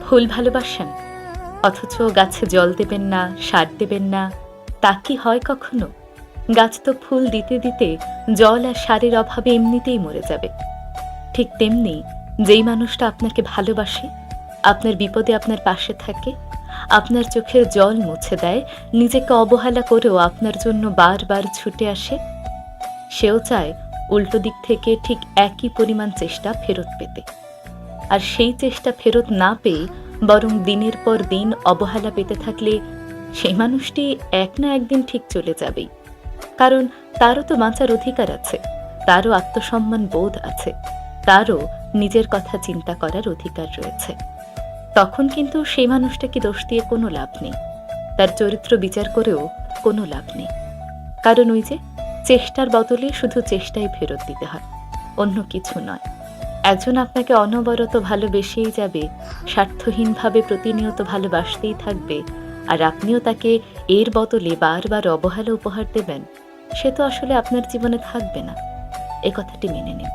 ফুল ভালোবাসেন, অথচ গাছে জল দেবেন না, সার দেবেন না, তা কি হয় কখনো? গাছ তো ফুল দিতে দিতে জল আর সারের অভাবে এমনিতেই মরে যাবে। ঠিক তেমনি যেই মানুষটা আপনাকে ভালোবাসে, আপনার বিপদে আপনার পাশে থাকে, আপনার চোখের জল মুছে দেয়, নিজেকে অবহেলা করেও আপনার জন্য বারবার ছুটে আসে, সেও চায় উল্টো দিক থেকে ঠিক একই পরিমাণ চেষ্টা ফেরত পেতে। আর সেই চেষ্টা ফেরত না পেয়ে বরং দিনের পর দিন অবহেলা পেতে থাকলে সেই মানুষটি এক না একদিন ঠিক চলে যাবেই। কারণ তারও তো বাঁচার অধিকার আছে, তারও আত্মসম্মান বোধ আছে, তারও নিজের কথা চিন্তা করার অধিকার রয়েছে। তখন কিন্তু সেই মানুষটাকে দোষ দিয়ে কোনো লাভ নেই, তার চরিত্র বিচার করেও কোনো লাভ নেই। কারণ ওই যে চেষ্টার বদলে শুধু চেষ্টাই ফেরত দিতে হয়, অন্য কিছু নয়। একজন আপনাকে অনবরত ভালোবেসেই যাবে, স্বার্থহীনভাবে প্রতিনিয়ত ভালোবাসতেই থাকবে, আর আপনিও তাকে এর বদলে বারবার অবহেলা উপহার দেবেন, সে তো আসলে আপনার জীবনে থাকবে না। এ কথাটি মেনে নিন।